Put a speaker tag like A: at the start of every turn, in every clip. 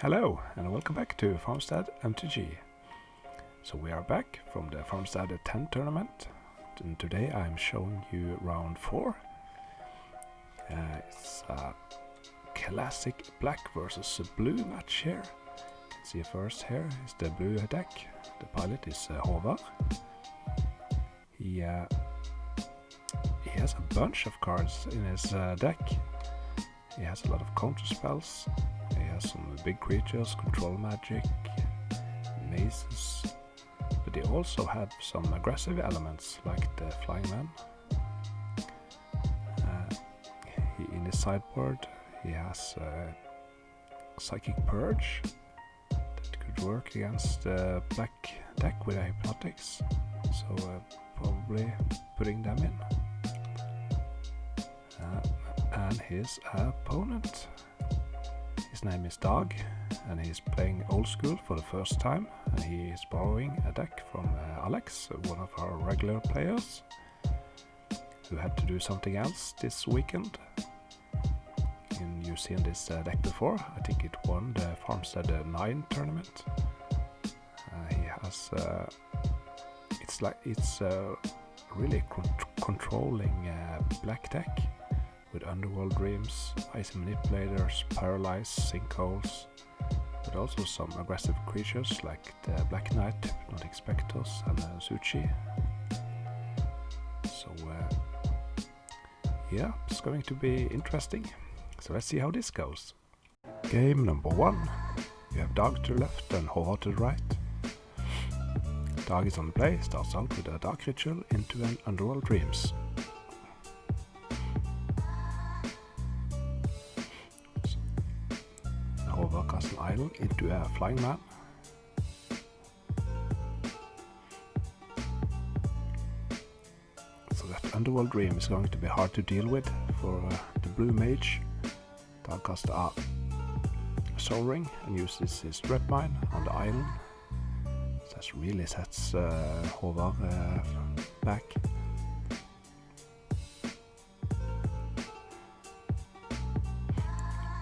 A: Hello and welcome back to Farmstead MTG. So we are back from the Farmstead 10 tournament, and today I'm showing you round 4. It's a classic black versus blue match here. See, first here is the blue deck. The pilot is Håvard. He has a bunch of cards in his deck. He has a lot of counter spells. He has some big creatures, control magic, mazes, but he also had some aggressive elements like the flying man. In his sideboard he has Psychic Purge that could work against the black deck with Hypnotics, so probably putting them in. And his opponent, his name is Dag, and he's playing old school for the first time, and he is borrowing a deck from Alex, one of our regular players, who had to do something else this weekend. And you've seen this deck before. I think it won the Farmstead 9 tournament. He has it's really controlling black deck with Underworld Dreams, Icy Manipulators, Paralyze, Sinkholes, but also some aggressive creatures like the Black Knight, Hypnotic Spectres, and Suchi. So yeah, it's going to be interesting. So let's see how this goes. Game number 1. You have Dag to the left and Håvard to the right. Dag is on the play, starts out with a Dark Ritual into an Underworld Dreams. Håvard casts an idol into a flying man. So that Underworld Dream is going to be hard to deal with for the blue mage. Dag casts a Soul Ring and uses his Trap Mine on the island. So that really sets Håvard back.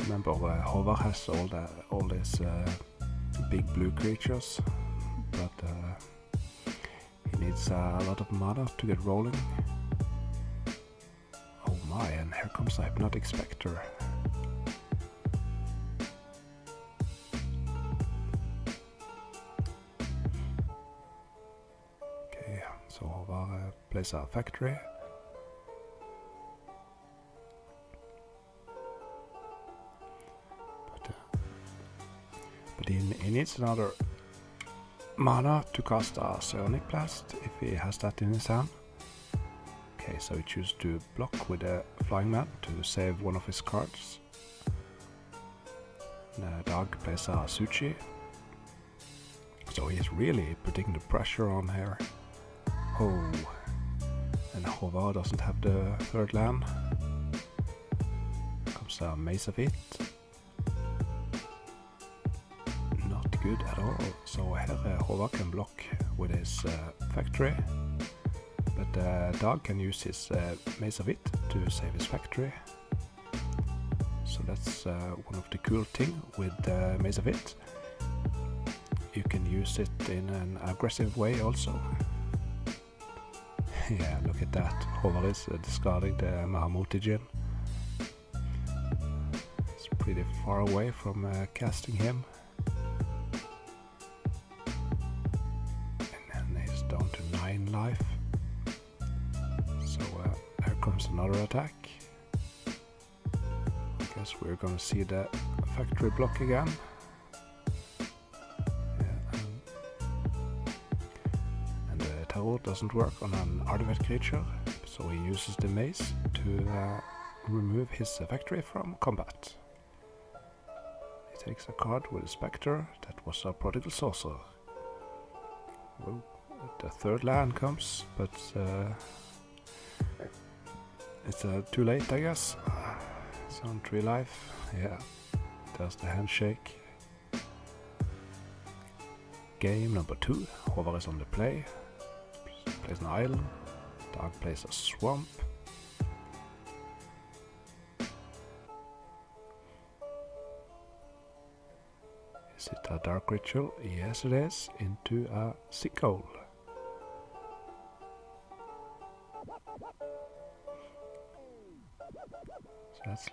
A: Remember, Håvard has all these big blue creatures, but he needs a lot of mana to get rolling. Oh my, and here comes the Hypnotic Spectre. Okay, so Håvard plays a factory. But he needs another mana to cast a Psionic Blast if he has that in his hand. Okay, so he chooses to block with a Flying Man to save one of his cards. Dag plays a Suchi. So he's really putting the pressure on here. Oh, and Håvard doesn't have the third land. Comes a Maze of Whit. Good at all. So here Håvard can block with his factory, but Dag can use his Maze of Whit to save his factory. So that's one of the cool thing with Maze of Whit. You can use it in an aggressive way also. Yeah, look at that. Håvard is discarding the Mahamutigen. It's pretty far away from casting him. Down to 9 life. So here comes another attack. I guess we're gonna see the factory block again. Yeah, and the tarot doesn't work on an artifact creature, so he uses the mace to remove his factory from combat. He takes a card with a Spectre. That was a Prodigal Sorcerer. Whoa. The third land comes, but it's too late, I guess. It's on 3 life. Yeah, there's the handshake. Game number 2. Håvard is on the play. Plays an island. Dag plays a swamp. Is it a dark ritual? Yes it is, into a sinkhole. So that's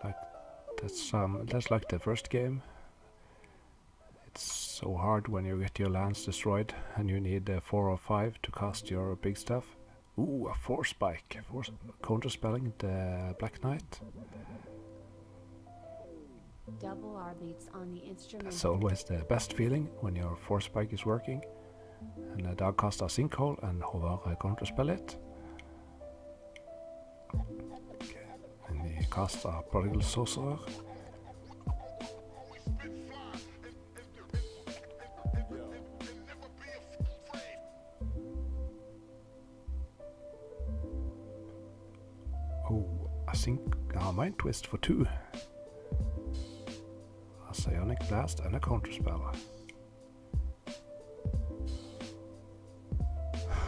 A: like the first game. It's so hard when you get your lands destroyed and you need 4 or 5 to cast your big stuff. Ooh, a force spike. Counterspelling the Black Knight.
B: Double R beats on the instrument.
A: That's always the best feeling when your force spike is working. And the dog casts a sinkhole and Håvard counterspell it. Okay. And he casts a prodigal sorcerer. Oh, a mind twist for 2. A psionic blast and a counterspell.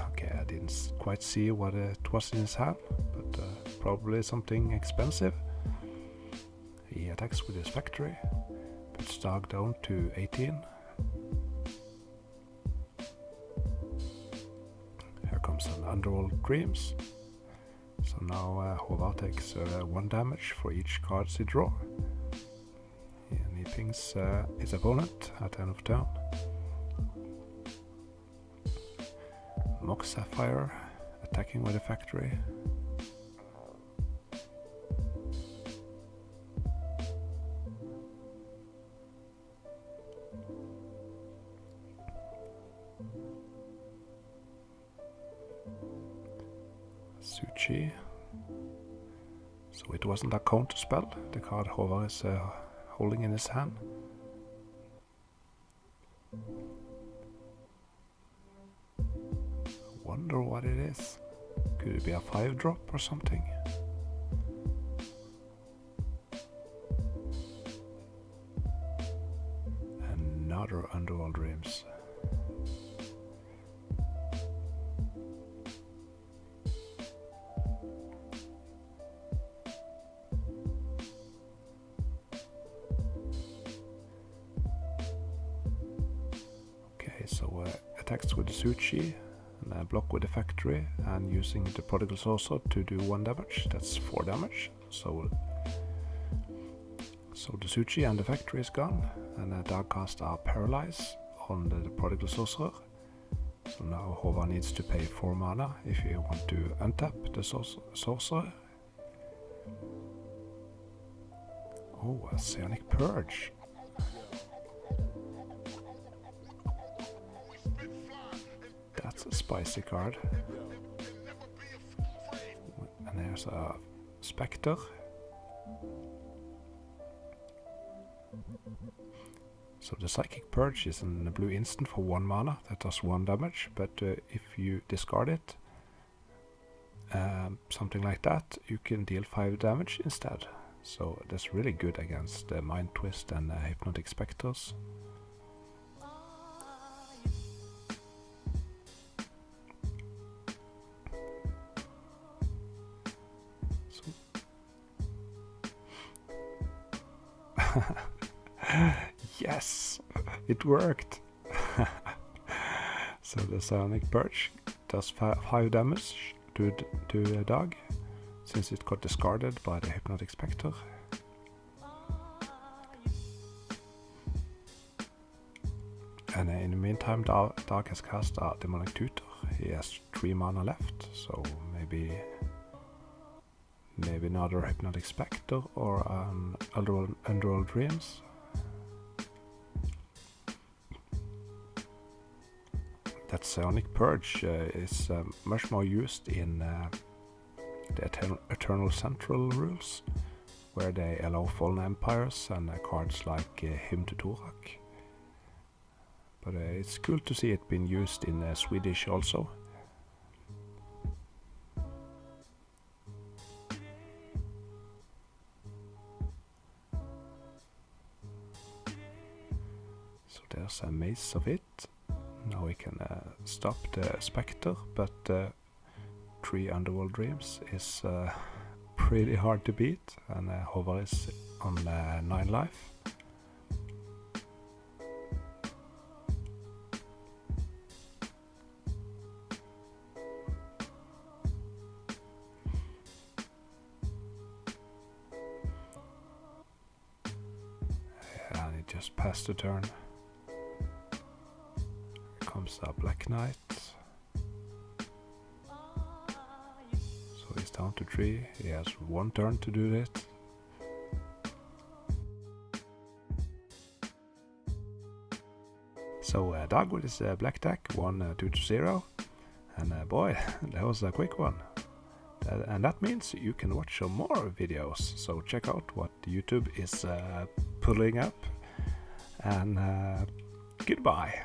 A: Okay, I didn't quite see what it was in his hand, but probably something expensive. He attacks with his factory, puts dog down to 18. Here comes an Underworld Dreams. So now Håvard takes 1 damage for each cards he draws. And he pings his opponent at the end of turn. Mock Sapphire, attacking with a factory. Suchi. So it wasn't a counter spell, the card Håvard is holding in his hand. Wonder what it is. Could it be a 5-drop or something? Another Underworld Dreams. So attacks with the Suchi, and block with the factory, and using the prodigal sorcerer to do 1 damage. That's 4 damage. So the Suchi and the factory is gone, and dog cast are paralyzed on the prodigal sorcerer. So now Håvard needs to pay 4 mana if you want to untap the sorcerer. Oh, a Psionic Purge. That's a spicy card. And there's a Spectre. So the Psychic Purge is in a blue instant for 1 mana that does 1 damage, but if you discard it, something like that, you can deal 5 damage instead. So that's really good against Mind Twist and Hypnotic Spectres. Yes, it worked. So the Psionic Purge does 5 damage to a dog, since it got discarded by the Hypnotic Spectre. And in the meantime, Dog has cast a Demonic Tutor. He has 3 mana left, so maybe another Hypnotic Spectre or an Underworld Dreams. That Psionic Purge is much more used in the Eternal Central rules, where they allow Fallen Empires and cards like Hymn to Torak. But it's cool to see it being used in Swedish also. So there's a Maze of it. Now we can stop the Spectre, but 3 Underworld Dreams is pretty hard to beat, and Håvard is on 9 life. just pass the turn. Here comes a black knight. So he's down to 3. He has 1 turn to do it. So Dag with his black deck won 2-0. And boy, that was a quick one. And that means you can watch some more videos. So check out what YouTube is pulling up. And goodbye.